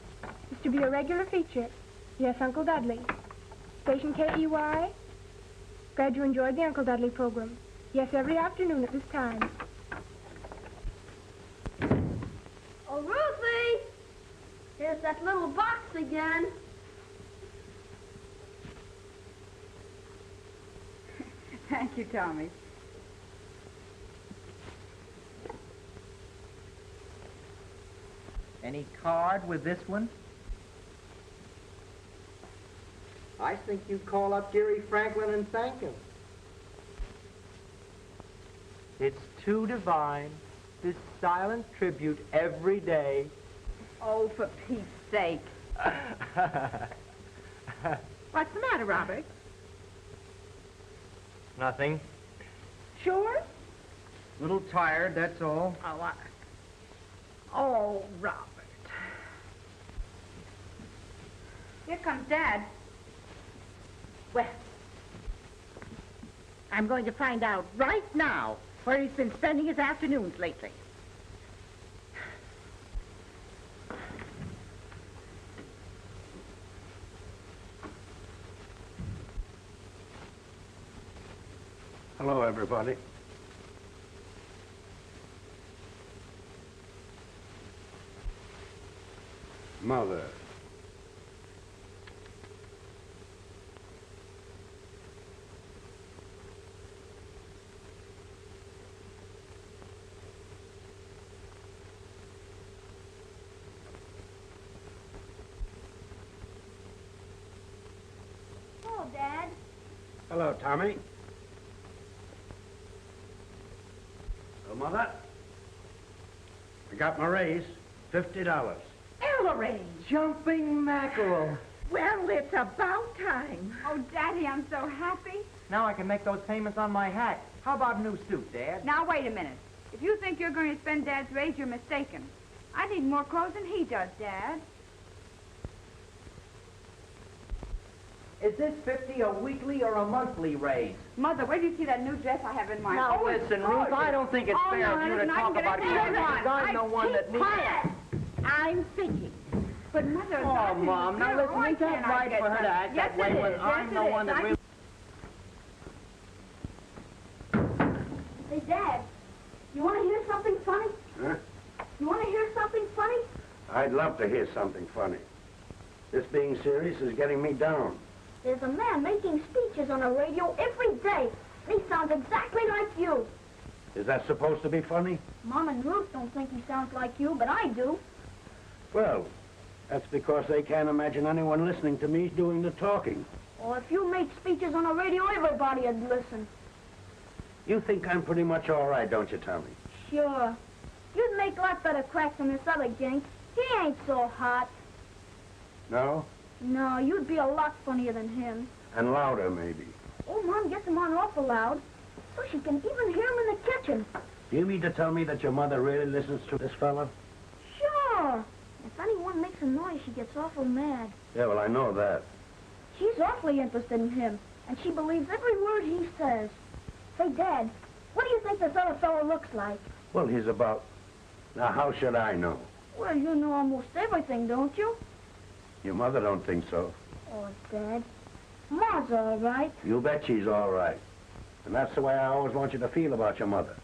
[SPEAKER 13] is to be a regular feature. Yes, Uncle Dudley. Station KEY. Glad you enjoyed the Uncle Dudley program. Yes, every afternoon at this time.
[SPEAKER 2] Oh, Ruthie! Here's that little box again.
[SPEAKER 5] Thank you, Tommy.
[SPEAKER 3] Any card with this one?
[SPEAKER 14] I think you call up Jerry Franklin and thank him.
[SPEAKER 3] It's too divine, this silent tribute every day.
[SPEAKER 1] Oh, for Pete's sake. What's the matter, Robert?
[SPEAKER 3] Nothing.
[SPEAKER 1] Sure?
[SPEAKER 3] A little tired, that's all.
[SPEAKER 1] Oh, Robert.
[SPEAKER 5] Here comes Dad.
[SPEAKER 1] Well, I'm going to find out right now where he's been spending his afternoons lately.
[SPEAKER 7] Hello, everybody. Mother.
[SPEAKER 2] Hello, Dad.
[SPEAKER 7] Hello, Tommy. Mother, I got my raise, $50.
[SPEAKER 1] Ellery!
[SPEAKER 3] Jumping mackerel.
[SPEAKER 1] Well, it's about time.
[SPEAKER 5] Oh, Daddy, I'm so happy.
[SPEAKER 3] Now I can make those payments on my hat. How about a new suit, Dad?
[SPEAKER 5] Now, wait a minute. If you think you're going to spend Dad's raise, you're mistaken. I need more clothes than he does, Dad.
[SPEAKER 3] Is this 50 a weekly or a monthly raise?
[SPEAKER 5] Mother, where do you see that new dress I have in mind?
[SPEAKER 3] Now,
[SPEAKER 5] Oh, it's
[SPEAKER 3] listen, Ruth,
[SPEAKER 5] gorgeous.
[SPEAKER 3] I don't think it's
[SPEAKER 5] Oh,
[SPEAKER 3] fair
[SPEAKER 5] no,
[SPEAKER 3] of you to
[SPEAKER 5] listen, I
[SPEAKER 3] talk
[SPEAKER 5] can get
[SPEAKER 3] about
[SPEAKER 5] it
[SPEAKER 3] clothes
[SPEAKER 5] anywhere.
[SPEAKER 3] because I'm the one that needs...
[SPEAKER 1] Quiet! I'm thinking.
[SPEAKER 5] But, Mother,
[SPEAKER 3] Oh, Mom, now listen, ain't that right for her to act that way when I'm the one that really...
[SPEAKER 7] I'd love to hear something funny. This being serious is getting me down.
[SPEAKER 2] There's a man making speeches on the radio every day. And he sounds exactly like you.
[SPEAKER 7] Is that supposed to be funny?
[SPEAKER 2] Mom and Ruth don't think he sounds like you, but I do.
[SPEAKER 7] Well, that's because they can't imagine anyone listening to me doing the talking.
[SPEAKER 2] Or if you made speeches on the radio, everybody would listen.
[SPEAKER 7] You think I'm pretty much all right, don't you, Tommy?
[SPEAKER 2] Sure. You'd make a lot better cracks than this other gink. He ain't so hot.
[SPEAKER 7] No?
[SPEAKER 2] No, you'd be a lot funnier than him.
[SPEAKER 7] And louder, maybe.
[SPEAKER 2] Oh, Mom gets him on awful loud, so she can even hear him in the kitchen.
[SPEAKER 7] Do you mean to tell me that your mother really listens to this fella?
[SPEAKER 2] Sure. If anyone makes a noise, she gets awful mad.
[SPEAKER 7] Yeah, well, I know that.
[SPEAKER 2] She's awfully interested in him, and she believes every word he says. Say, Dad, what do you think this other fellow looks like?
[SPEAKER 7] Well, he's about... Now, how should I know?
[SPEAKER 2] Well, you know almost everything, don't you?
[SPEAKER 7] Your mother don't think so.
[SPEAKER 2] Oh, Dad, Ma's all right.
[SPEAKER 7] You bet she's all right. And that's the way I always want you to feel about your mother.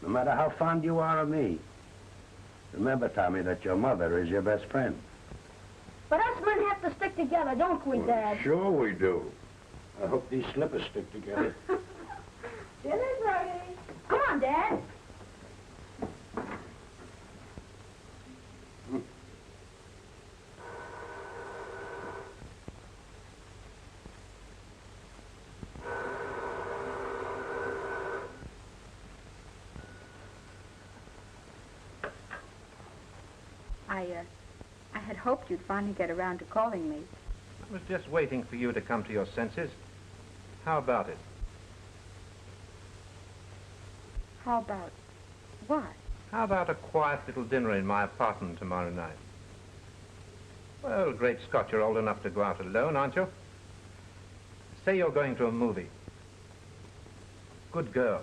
[SPEAKER 7] No matter how fond you are of me. Remember, Tommy, that your mother is your best friend.
[SPEAKER 2] But us men have to stick together, don't we, Dad?
[SPEAKER 7] Sure we do. I hope these slippers stick together.
[SPEAKER 2] Dinner's ready. Come on, Dad.
[SPEAKER 15] I had hoped you'd finally get around to calling me.
[SPEAKER 4] I was just waiting for you to come to your senses. How about it?
[SPEAKER 15] How about what?
[SPEAKER 4] How about a quiet little dinner in my apartment tomorrow night? Well, great Scott, you're old enough to go out alone, aren't you? Say you're going to a movie. Good girl.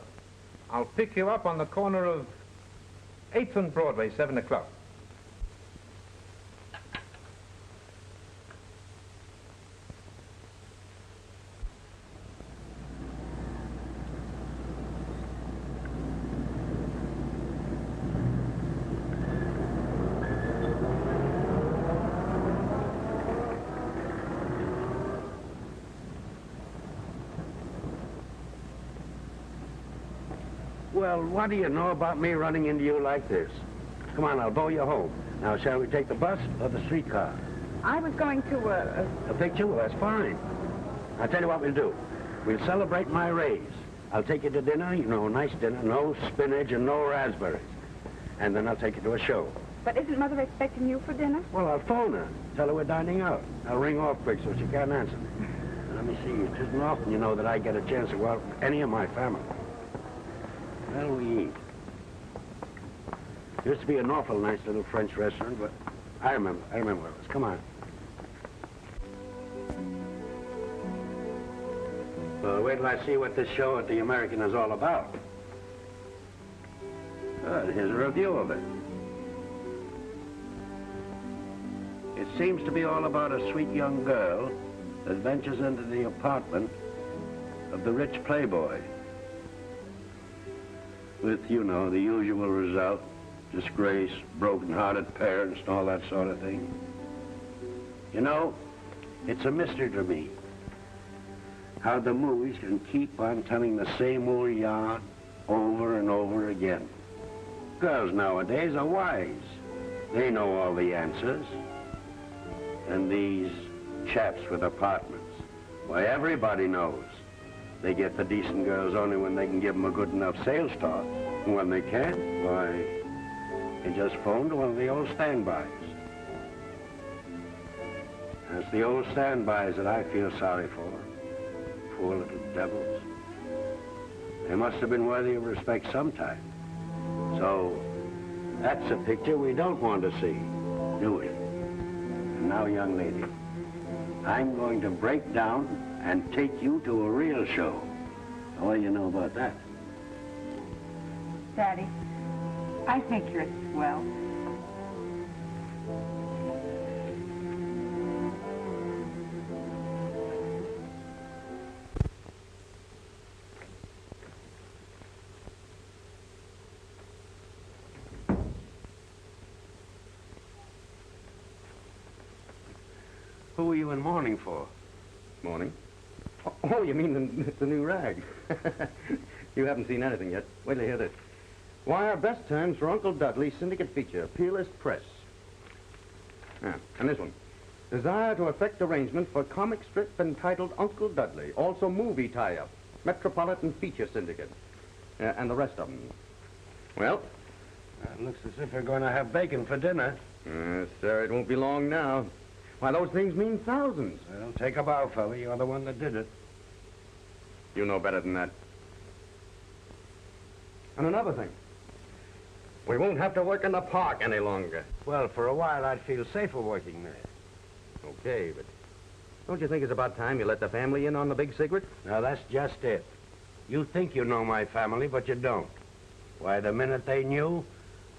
[SPEAKER 4] I'll pick you up on the corner of 8th and Broadway, 7 o'clock.
[SPEAKER 7] Well, what do you know about me running into you like this? Come on, I'll bow you home. Now, shall we take the bus or the streetcar?
[SPEAKER 5] I was going to,
[SPEAKER 7] A picture? Well, that's fine. I'll tell you what we'll do. We'll celebrate my raise. I'll take you to dinner, you know, nice dinner, no spinach and no raspberries. And then I'll take you to a show.
[SPEAKER 5] But isn't Mother expecting you for dinner?
[SPEAKER 7] Well, I'll phone her. Tell her we're dining out. I'll ring off quick so she can't answer. Let me see. It isn't often, you know, that I get a chance to go out with any of my family. What'll we eat? Used to be an awful nice little French restaurant, but I remember where it was. Come on. Well, wait till I see what this show at the American is all about. Good, here's a review of it. It seems to be all about a sweet young girl that ventures into the apartment of the rich playboy. With, you know, the usual result, disgrace, broken-hearted parents, and all that sort of thing. You know, it's a mystery to me how the movies can keep on telling the same old yarn over and over again. Girls nowadays are wise. They know all the answers. And these chaps with apartments, why, everybody knows. They get the decent girls only when they can give them a good enough sales talk. And when they can't, why, they just phone to one of the old standbys. And it's the old standbys that I feel sorry for. Poor little devils. They must have been worthy of respect sometime. So, that's a picture we don't want to see, do we? And now, young lady, I'm going to break down and take you to a real show. What do you know about that?
[SPEAKER 5] Daddy, I think you're swell.
[SPEAKER 7] Who are you in mourning for?
[SPEAKER 16] Morning. Oh, you mean the new rag? You haven't seen anything yet. Wait till you hear this. Why, our best terms for Uncle Dudley syndicate feature, Peerless Press. Yeah, and this one. Desire to effect arrangement for comic strip entitled Uncle Dudley. Also movie tie-up. Metropolitan Feature Syndicate. And the rest of them. Well?
[SPEAKER 7] It looks as if we're going to have bacon for dinner.
[SPEAKER 16] Sir, it won't be long now. Why, those things mean thousands.
[SPEAKER 7] Well, take a bow, fella. You're the one that did it.
[SPEAKER 16] You know better than that. And another thing. We won't have to work in the park any longer.
[SPEAKER 7] Well, for a while, I'd feel safer working there.
[SPEAKER 16] Okay, but don't you think it's about time you let the family in on the big secret?
[SPEAKER 7] Now, that's just it. You think you know my family, but you don't. Why, the minute they knew,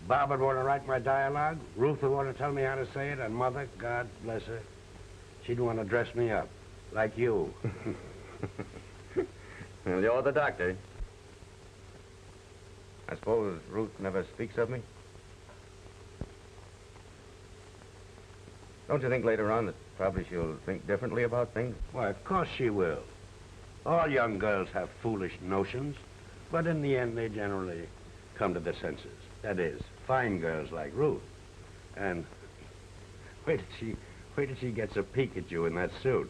[SPEAKER 7] Bob would want to write my dialogue, Ruth would want to tell me how to say it, and Mother, God bless her, she'd want to dress me up, like you.
[SPEAKER 16] Well, you're the doctor. I suppose Ruth never speaks of me? Don't you think later on that probably she'll think differently about things?
[SPEAKER 7] Why, of course she will. All young girls have foolish notions, but in the end they generally come to their senses. That is, fine girls like Ruth. And wait till she gets a peek at you in that suit.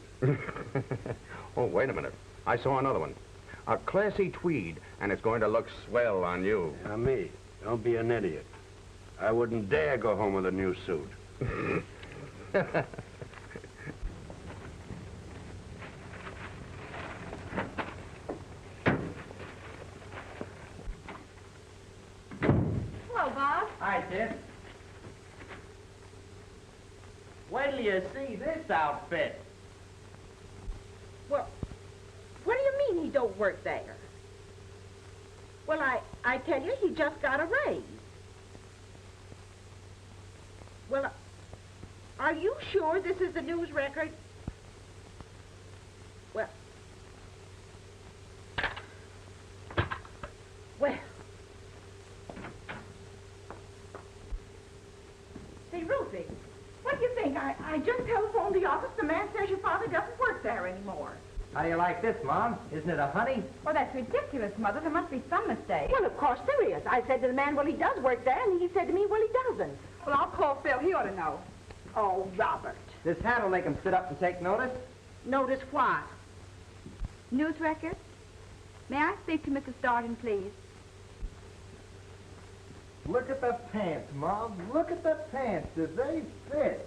[SPEAKER 16] Oh, wait a minute. I saw another one. A classy tweed, and it's going to look swell on you.
[SPEAKER 7] Now, me. Don't be an idiot. I wouldn't dare go home with a new suit.
[SPEAKER 1] Hello, Bob.
[SPEAKER 3] Hi, Tiff. Wait till you see this outfit.
[SPEAKER 1] Well, what do you mean he don't work there? Well, I tell you, he just got a raise. Well, are you sure this is the news record? Well, Say, Ruthie, what do you think? I just telephoned the office. The man says your father doesn't work there anymore.
[SPEAKER 3] How do you like this, Mom? Isn't it a honey?
[SPEAKER 5] Well, that's ridiculous, Mother. There must be some mistake.
[SPEAKER 1] Well, of course there is. I said to the man, well, he does work there, and he said to me, well, he doesn't.
[SPEAKER 5] Well, I'll call Phil. He ought to know.
[SPEAKER 1] Oh, Robert.
[SPEAKER 3] This hat will make him sit up and take notice.
[SPEAKER 1] Notice what?
[SPEAKER 2] News record? May I speak to Mrs. Darden, please?
[SPEAKER 11] Look at the pants, Mom. Look at the pants. Do they fit?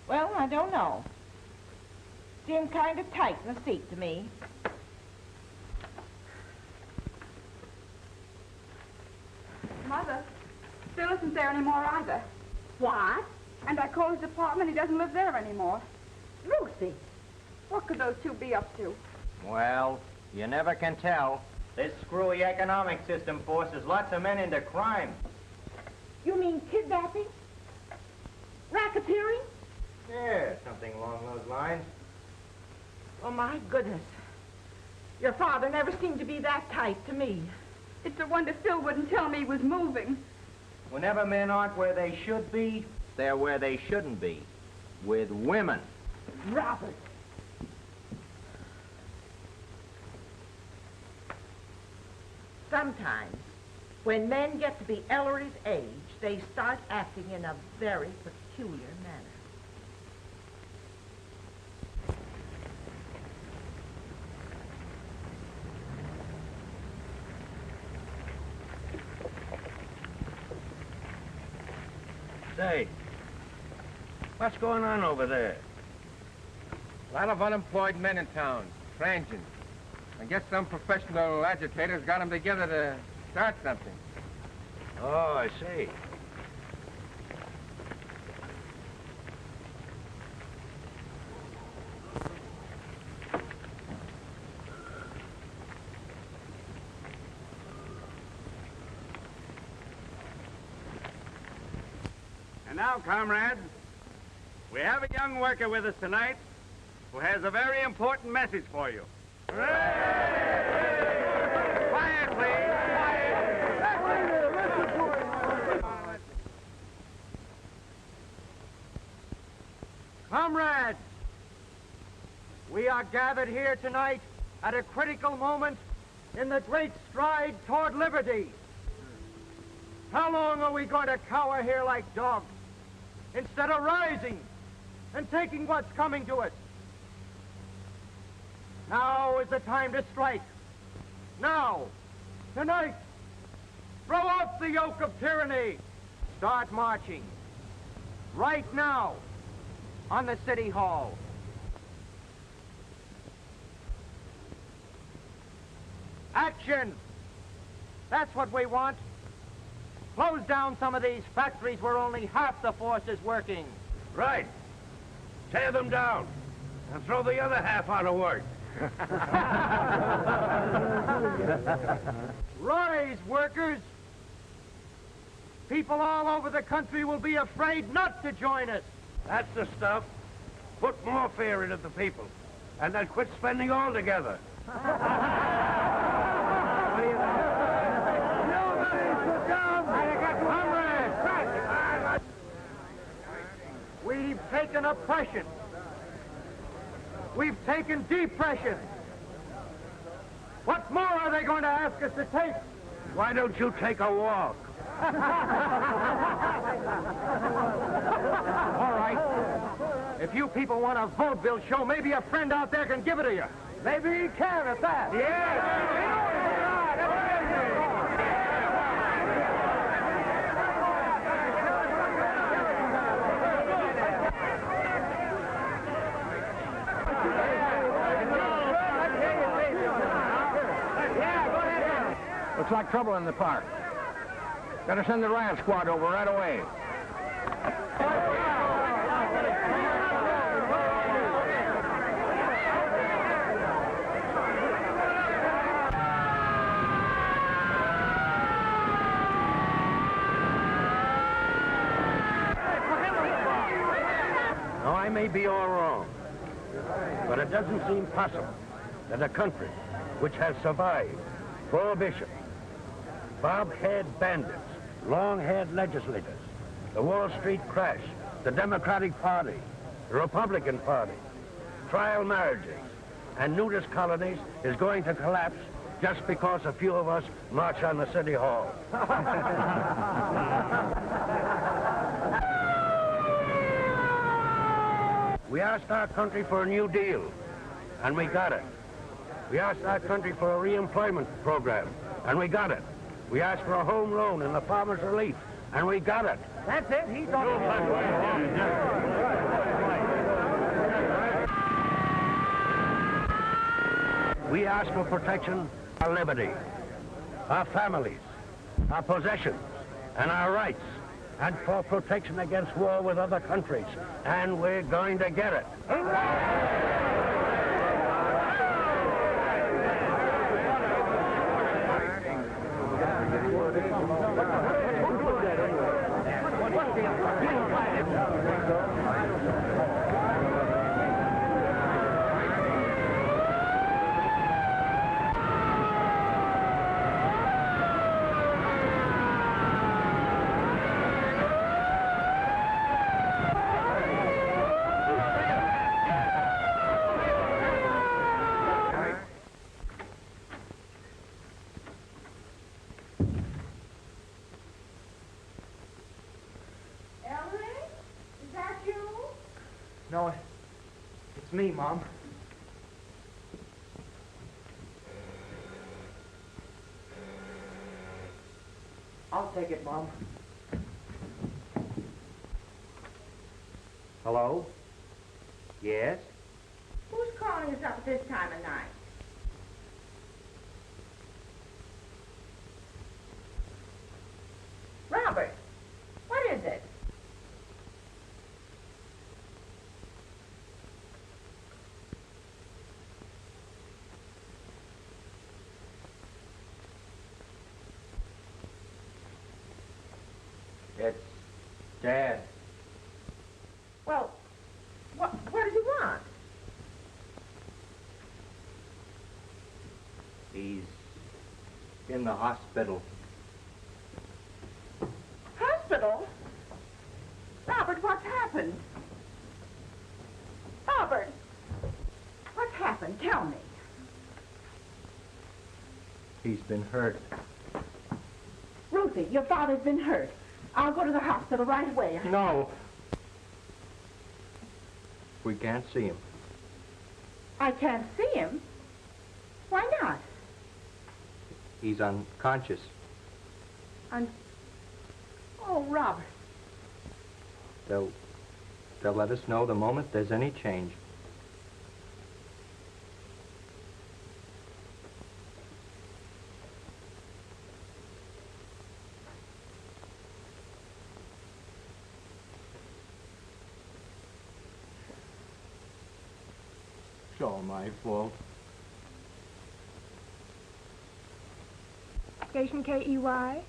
[SPEAKER 1] Well, I don't know. Seem kind of tight in the seat to me.
[SPEAKER 5] Mother, Phil isn't there anymore either.
[SPEAKER 1] What?
[SPEAKER 5] And I called his apartment. He doesn't live there anymore.
[SPEAKER 1] Lucy.
[SPEAKER 5] What could those two be up to?
[SPEAKER 3] Well, you never can tell. This screwy economic system forces lots of men into crime.
[SPEAKER 1] You mean kidnapping? Racketeering?
[SPEAKER 3] Yeah, something along those lines.
[SPEAKER 1] Oh, my goodness. Your father never seemed to be that tight to me.
[SPEAKER 5] It's a wonder Phil wouldn't tell me he was moving.
[SPEAKER 3] Whenever men aren't where they should be, they're where they shouldn't be. With women.
[SPEAKER 1] Robert. Sometimes, when men get to be Ellery's age, they start acting in a very peculiar manner.
[SPEAKER 7] Say, what's going on over there?
[SPEAKER 17] A lot of unemployed men in town, transients. I guess some professional agitators got them together to start something.
[SPEAKER 7] Oh, I see.
[SPEAKER 12] And now, comrades, we have a young worker with us tonight who has a very important message for you. Quiet, please.
[SPEAKER 3] gathered here tonight at a critical moment in the great stride toward liberty. How long are we going to cower here like dogs instead of rising and taking what's coming to us? Now is the time to strike. Now, tonight, throw off the yoke of tyranny. Start marching. Right now, on the City Hall. Action! That's what we want. Close down some of these factories where only half the force is working.
[SPEAKER 7] Right. Tear them down and throw the other half out of work.
[SPEAKER 3] Rise, workers! People all over the country will be afraid not to join us.
[SPEAKER 7] That's the stuff. Put more fear into the people, and then quit spending altogether.
[SPEAKER 3] We've taken oppression. We've taken depression. What more are they going to ask us to take?
[SPEAKER 7] Why don't you take a walk?
[SPEAKER 3] All right. If you people want a vote bill show, maybe a friend out there can give it to you. Maybe he can at that.
[SPEAKER 9] Looks like trouble in the park. Gotta send the riot squad over right away.
[SPEAKER 7] Now, I may be all wrong, but it doesn't seem possible that a country which has survived prohibition, bob-haired bandits, long-haired legislators, the Wall Street crash, the Democratic Party, the Republican Party, trial marriages, and nudist colonies is going to collapse just because a few of us march on the City Hall. We asked our country for a new deal, and we got it. We asked our country for a re-employment program, and we got it. We asked for a home loan and the farmer's relief, and we got it.
[SPEAKER 3] That's it. He's on
[SPEAKER 7] We asked for protection, our liberty, our families, our possessions, and our rights, and for protection against war with other countries, and we're going to get it.
[SPEAKER 3] No, it's me, Mom. I'll take it, Mom.
[SPEAKER 18] Hello? Yes?
[SPEAKER 1] Who's calling us up at this time of night? Robert, what is it?
[SPEAKER 18] It's Dad.
[SPEAKER 1] Well, what does he want?
[SPEAKER 18] He's in the hospital.
[SPEAKER 1] Hospital? Robert, what's happened? Robert, what's happened?
[SPEAKER 18] He's been hurt.
[SPEAKER 1] Ruthie, your father's been hurt. I'll go to the hospital right away.
[SPEAKER 18] No. We can't see him.
[SPEAKER 1] I can't see him? Why not?
[SPEAKER 18] He's unconscious.
[SPEAKER 1] Oh, Robert.
[SPEAKER 18] They'll let us know the moment there's any change. It's all my fault.
[SPEAKER 13] Station KEY.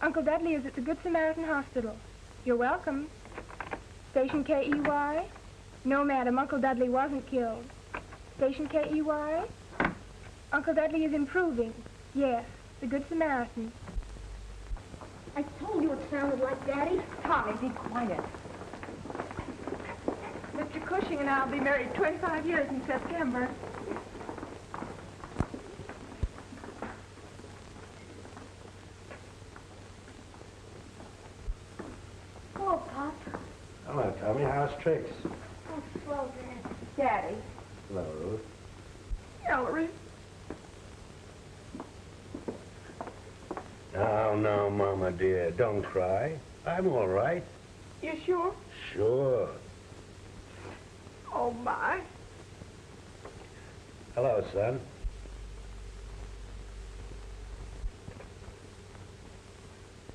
[SPEAKER 13] Uncle Dudley is at the Good Samaritan Hospital. You're welcome. Station KEY. No, madam, Uncle Dudley wasn't killed. Station KEY. Uncle Dudley is improving. Yes, the Good Samaritan.
[SPEAKER 1] I told you it sounded like Daddy. Tommy, be quiet.
[SPEAKER 5] Mr. Cushing and I'll be married 25 years in September.
[SPEAKER 1] Oh, Pop.
[SPEAKER 7] Hello, Tommy. How's tricks?
[SPEAKER 1] Oh, slow, Dad. Daddy.
[SPEAKER 7] Hello, Ruth.
[SPEAKER 5] Ellery.
[SPEAKER 7] Oh, no, Mama, dear. Don't cry. I'm all right.
[SPEAKER 5] You sure?
[SPEAKER 7] Sure.
[SPEAKER 5] Oh, my.
[SPEAKER 7] Hello, son.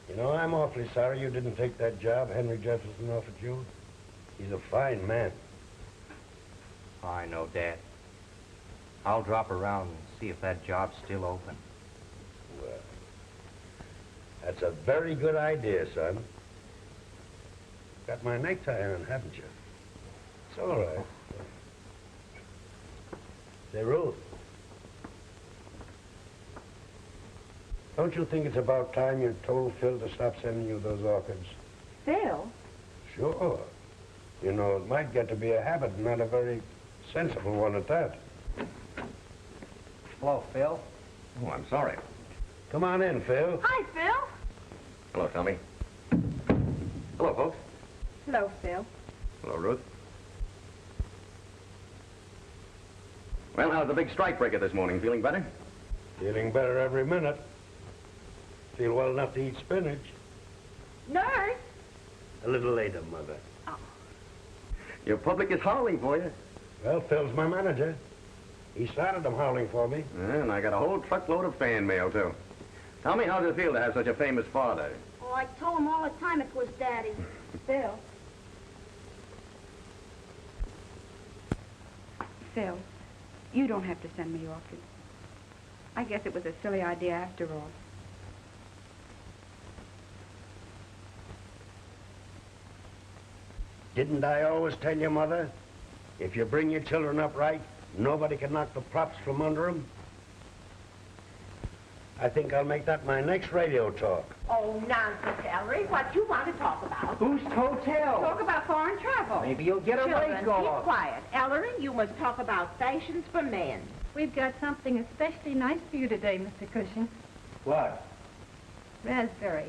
[SPEAKER 7] You know, I'm awfully sorry you didn't take that job Henry Jefferson offered you. He's a fine man.
[SPEAKER 18] I know, Dad. I'll drop around and see if that job's still open.
[SPEAKER 7] Well, that's a very good idea, son. Got my necktie on, haven't you? It's all right. Say, Ruth. Don't you think it's about time you told Phil to stop sending you those orchids?
[SPEAKER 1] Phil?
[SPEAKER 7] Sure. You know, it might get to be a habit, and not a very sensible one at that.
[SPEAKER 18] Hello, Phil.
[SPEAKER 6] Oh, I'm sorry.
[SPEAKER 7] Come on in, Phil.
[SPEAKER 5] Hi, Phil.
[SPEAKER 6] Hello, Tommy. Hello, folks.
[SPEAKER 1] Hello, Phil.
[SPEAKER 6] Hello, Ruth. Well, how's the big strike breaker this morning? Feeling better?
[SPEAKER 7] Feeling better every minute. Feel well enough to eat spinach.
[SPEAKER 1] Nurse?
[SPEAKER 7] A little later, Mother.
[SPEAKER 6] Your public is howling for you.
[SPEAKER 7] Well, Phil's my manager. He started them howling for me.
[SPEAKER 6] And I got a whole truckload of fan mail, too. Tell me, how does it feel to have such a famous father?
[SPEAKER 1] Oh, I told him all the time it was Daddy. Phil.
[SPEAKER 15] Phil, you don't have to send me orchids. I guess it was a silly idea after all.
[SPEAKER 7] Didn't I always tell you, Mother? If you bring your children up right, nobody can knock the props from under them. I think I'll make that my next radio talk.
[SPEAKER 1] Oh, nonsense, Ellery. What you want to talk about?
[SPEAKER 18] Whose hotel?
[SPEAKER 1] Talk about foreign travel.
[SPEAKER 18] Maybe you'll get a
[SPEAKER 1] Children,
[SPEAKER 18] break
[SPEAKER 1] keep
[SPEAKER 18] off.
[SPEAKER 1] quiet. Ellery, you must talk about fashions for men.
[SPEAKER 10] We've got something especially nice for you today, Mr. Cushing.
[SPEAKER 18] What?
[SPEAKER 10] Raspberries.